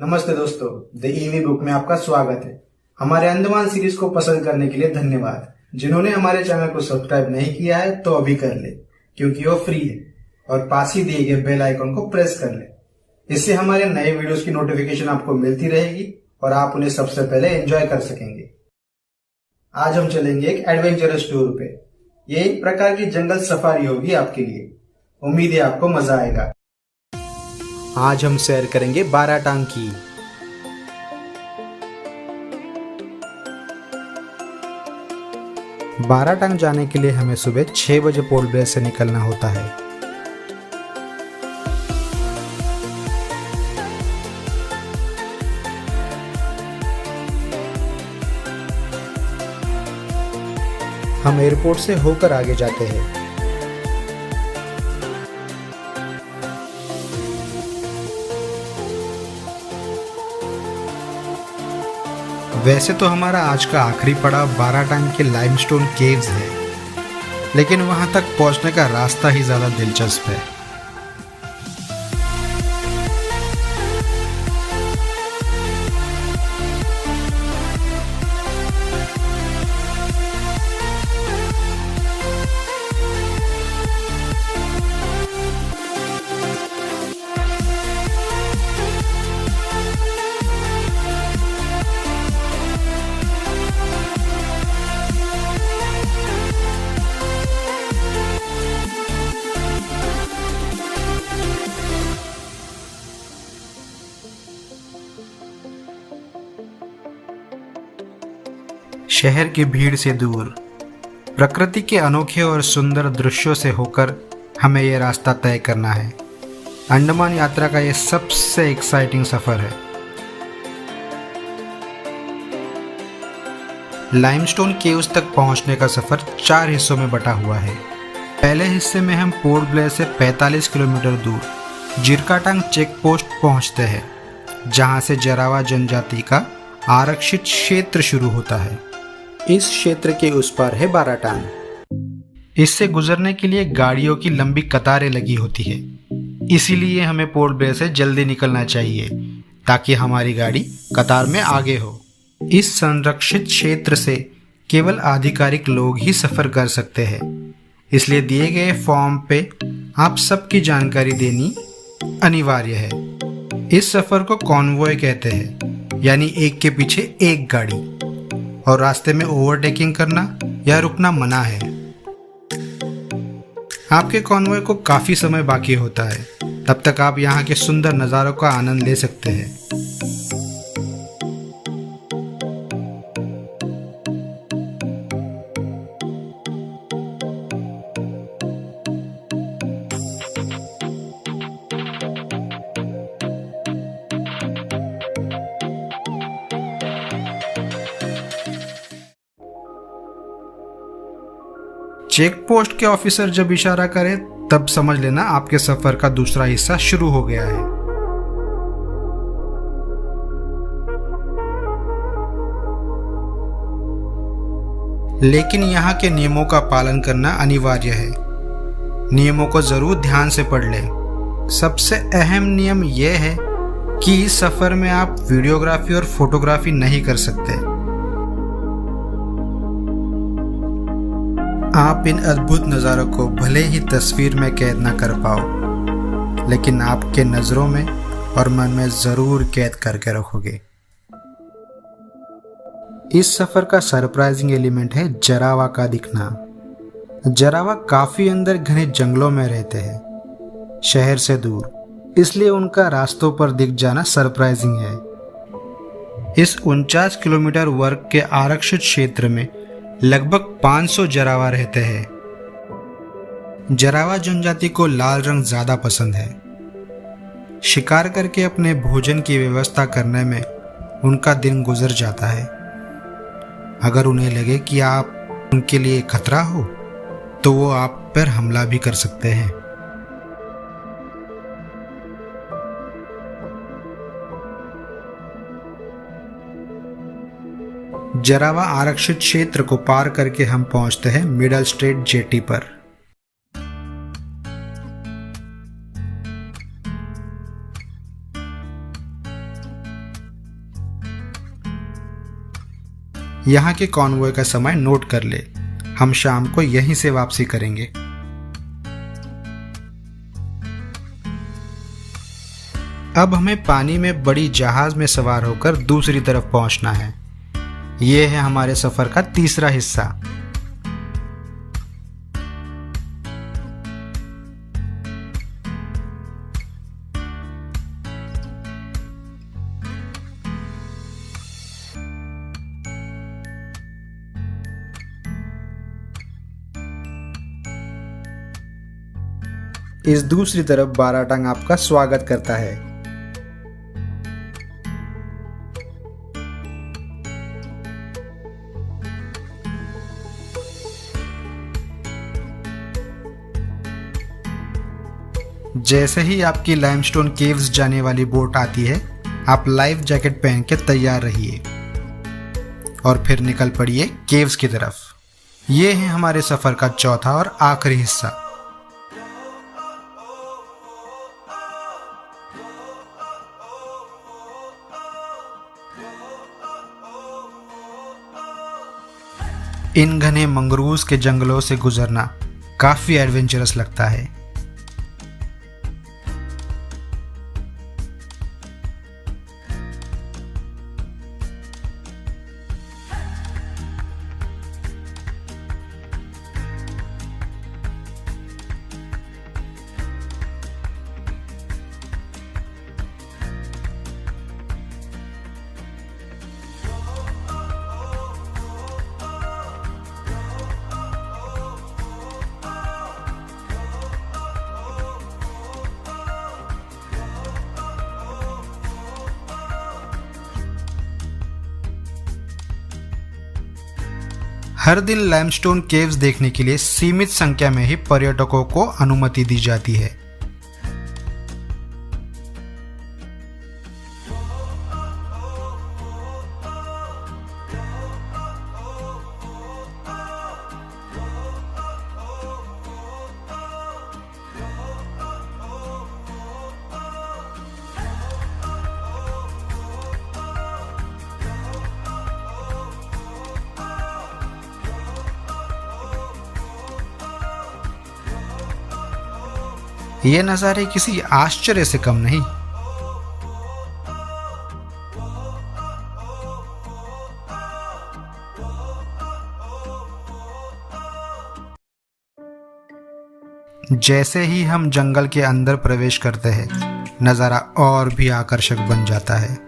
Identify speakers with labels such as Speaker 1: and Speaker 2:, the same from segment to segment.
Speaker 1: नमस्ते दोस्तों, the EV book में आपका स्वागत है। हमारे अंडमान सीरीज को पसंद करने के लिए धन्यवाद। जिन्होंने हमारे चैनल को सब्सक्राइब नहीं किया है तो अभी कर ले, क्योंकि वो फ्री है, और पास ही दिए गए बेल आइकन को प्रेस कर ले। इससे हमारे नए वीडियोस की नोटिफिकेशन आपको मिलती रहेगी और आप उन्हें सबसे पहले एंजॉय कर सकेंगे। आज हम चलेंगे एक एडवेंचरस टूर पे। ये एक प्रकार की जंगल सफारी होगी आपके लिए। उम्मीद है आपको मजा आएगा। आज हम सैर करेंगे बाराटांग की। बाराटांग जाने के लिए हमें सुबह 6 बजे पोर्ट ब्लेयर से निकलना होता है। हम एयरपोर्ट से होकर आगे जाते हैं। वैसे तो हमारा आज का आखिरी पड़ाव बाराटांग के लाइमस्टोन केव्स है, लेकिन वहां तक पहुंचने का रास्ता ही ज्यादा दिलचस्प है। शहर की भीड़ से दूर, प्रकृति के अनोखे और सुंदर दृश्यों से होकर हमें यह रास्ता तय करना है। अंडमान यात्रा का यह सबसे एक्साइटिंग सफर है। लाइमस्टोन केव्स तक पहुंचने का सफर 4 हिस्सों में बटा हुआ है। पहले हिस्से में हम पोर्ट ब्लेयर से 45 किलोमीटर दूर जिरकाटांग चेक पोस्ट पहुंचते हैं, जहां से जरावा जनजाति का आरक्षित क्षेत्र शुरू होता है। इस क्षेत्र के उस पार है बाराटांग। इससे गुजरने के लिए गाड़ियों की लंबी कतारें लगी होती है, इसीलिए हमें पोर्ट ब्लेयर से जल्दी निकलना चाहिए ताकि हमारी गाड़ी कतार में आगे हो। इस संरक्षित क्षेत्र से केवल आधिकारिक लोग ही सफर कर सकते हैं, इसलिए दिए गए फॉर्म पे आप सबकी जानकारी देनी अनिवार्य है। इस सफर को कॉन्वॉय कहते हैं, यानी एक के पीछे एक गाड़ी, और रास्ते में ओवरटेकिंग करना या रुकना मना है। आपके कॉन्वॉय को काफी समय बाकी होता है, तब तक आप यहाँ के सुंदर नज़ारों का आनंद ले सकते हैं। चेक पोस्ट के ऑफिसर जब इशारा करे तब समझ लेना आपके सफर का दूसरा हिस्सा शुरू हो गया है। लेकिन यहाँ के नियमों का पालन करना अनिवार्य है। नियमों को जरूर ध्यान से पढ़ लें। सबसे अहम नियम यह है कि इस सफर में आप वीडियोग्राफी और फोटोग्राफी नहीं कर सकते। आप इन अद्भुत नज़ारों को भले ही तस्वीर में कैद ना कर पाओ, लेकिन आपके नज़रों में और मन में ज़रूर कैद करके रखोगे। इस सफ़र का सरप्राइजिंग एलिमेंट है जरावा का दिखना। जरावा काफ़ी अंदर घने जंगलों में रहते हैं, शहर से दूर, इसलिए उनका रास्तों पर दिख जाना सरप्राइजिंग है। इस 49 किलोमीटर वर्ग के आरक्षित क्षेत्र में लगभग 500 जरावा रहते हैं। जरावा जनजाति को लाल रंग ज्यादा पसंद है। शिकार करके अपने भोजन की व्यवस्था करने में उनका दिन गुजर जाता है। अगर उन्हें लगे कि आप उनके लिए खतरा हो तो वो आप पर हमला भी कर सकते हैं। जरावा आरक्षित क्षेत्र को पार करके हम पहुंचते हैं मिडल स्ट्रेट जेटी पर। यहाँ के कॉन्वॉय का समय नोट कर ले, हम शाम को यहीं से वापसी करेंगे। अब हमें पानी में बड़ी जहाज में सवार होकर दूसरी तरफ पहुंचना है। ये है हमारे सफर का तीसरा हिस्सा। इस दूसरी तरफ बाराटांग आपका स्वागत करता है। जैसे ही आपकी लाइमस्टोन केव्स जाने वाली बोट आती है, आप लाइफ जैकेट पहन के तैयार रहिए और फिर निकल पड़िए केव्स की तरफ। ये है हमारे सफर का चौथा और आखिरी हिस्सा। इन घने मंगरूज के जंगलों से गुजरना काफी एडवेंचरस लगता है। हर दिन लाइमस्टोन केव्स देखने के लिए सीमित संख्या में ही पर्यटकों को अनुमति दी जाती है। ये नज़ारे किसी आश्चर्य से कम नहीं। जैसे ही हम जंगल के अंदर प्रवेश करते हैं, नज़ारा और भी आकर्षक बन जाता है।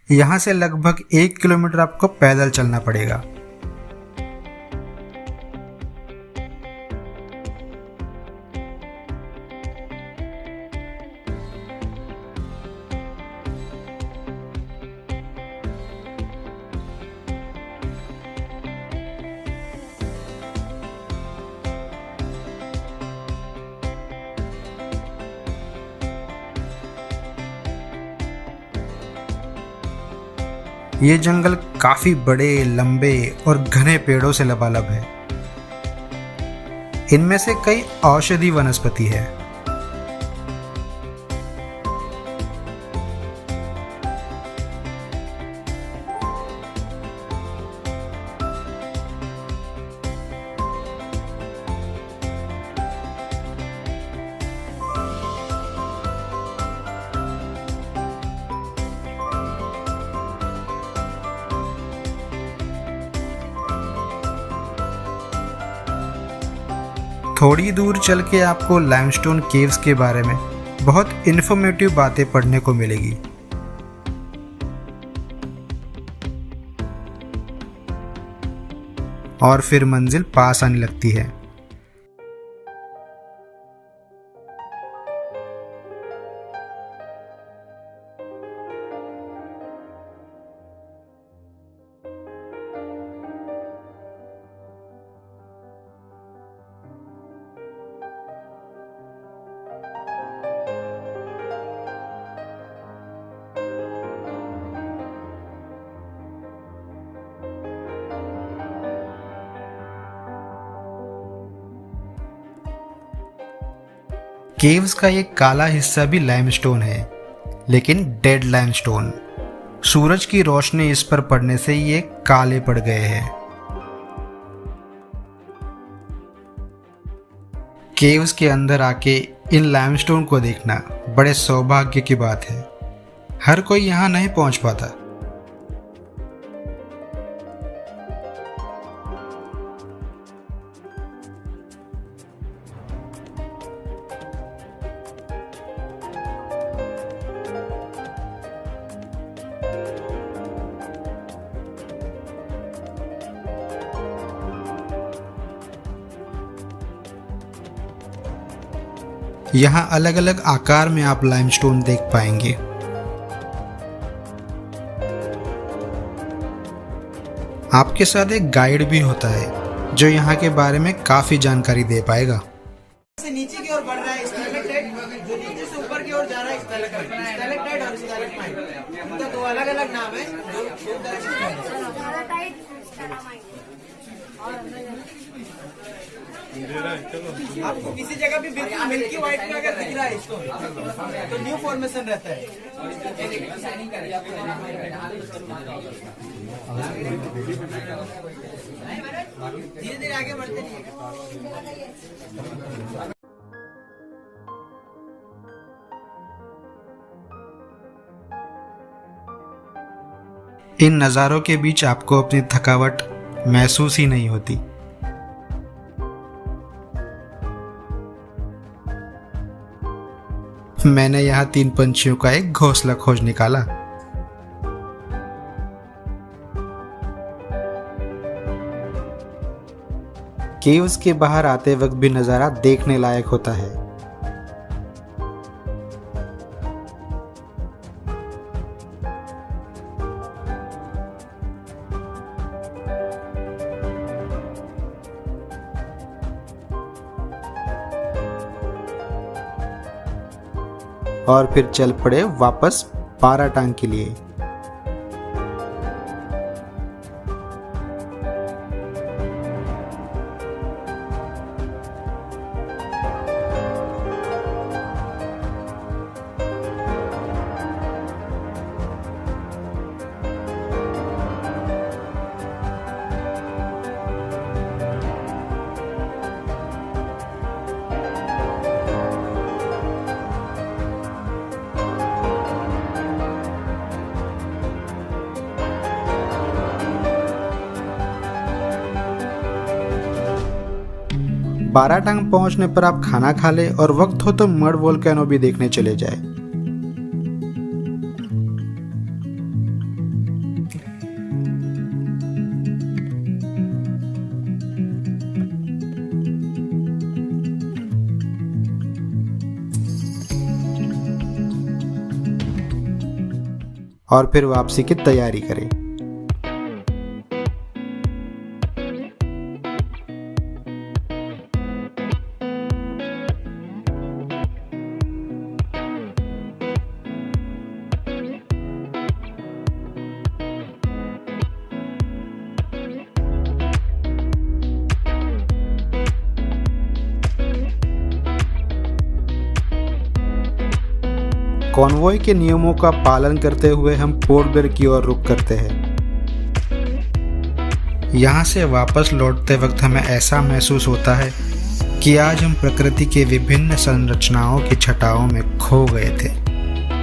Speaker 1: यहाँ से लगभग 1 किलोमीटर आपको पैदल चलना पड़ेगा। ये जंगल काफी बड़े, लंबे और घने पेड़ों से लबालब है। इनमें से कई औषधि वनस्पति है। थोड़ी दूर चल के आपको लाइमस्टोन केव्स के बारे में बहुत इन्फॉर्मेटिव बातें पढ़ने को मिलेगी। और फिर मंजिल पास आने लगती है। केव्स का ये काला हिस्सा भी लाइमस्टोन है, लेकिन डेड लाइमस्टोन। सूरज की रोशनी इस पर पड़ने से ये काले पड़ गए हैं। केव्स के अंदर आके इन लाइमस्टोन को देखना बड़े सौभाग्य की बात है। हर कोई यहाँ नहीं पहुँच पाता। यहाँ अलग अलग आकार में आप लाइमस्टोन देख पाएंगे। आपके साथ एक गाइड भी होता है जो यहाँ के बारे में काफी जानकारी दे पाएगा।
Speaker 2: से नीचे की ओर बढ़ रहा है स्टैलेक्टाइट, जो नीचे से ऊपर की ओर जा रहा है स्टैलेक्टाइट और स्टैलेक्टाइट। उनका दो अलग अलग नाम है। आपको किसी जगह भी बिल्कुल मिल्की व्हाइट में अगर दिख रहा है इसको, तो न्यू फॉर्मेशन रहता है। धीरे धीरे आगे बढ़ते रहिएगा।
Speaker 1: इन नज़ारों के बीच आपको अपनी थकावट महसूस ही नहीं होती। मैंने यहाँ 3 पंछियों का एक घोंसला खोज निकाला। केव्स के बाहर आते वक्त भी नज़ारा देखने लायक होता है। और फिर चल पड़े वापस बाराटांग के लिए। बाराटांग पहुंचने पर आप खाना खा ले और वक्त हो तो मड वोल्केनो भी देखने चले जाए। और फिर वापसी की तैयारी करें। कॉन्वॉय के नियमों का पालन करते हुए हम पोर्ट ब्लेयर की ओर रुख करते हैं। यहाँ से वापस लौटते वक्त हमें ऐसा महसूस होता है कि आज हम प्रकृति के विभिन्न संरचनाओं की छटाओं में खो गए थे।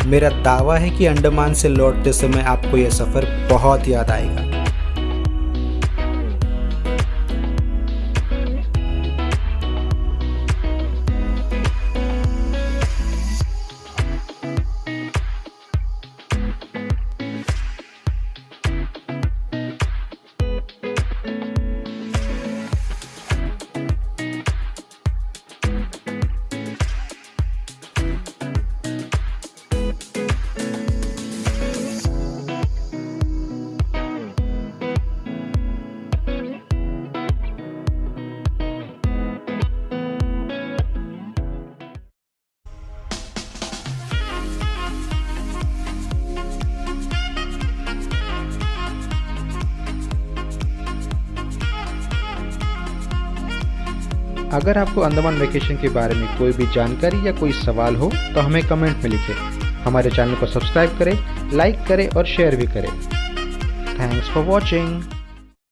Speaker 1: मेरा दावा है कि अंडमान से लौटते समय आपको यह सफ़र बहुत याद आएगा। अगर आपको अंडमान वेकेशन के बारे में कोई भी जानकारी या कोई सवाल हो तो हमें कमेंट में लिखें। हमारे चैनल को सब्सक्राइब करें, लाइक करें और शेयर भी करें। Thanks for watching.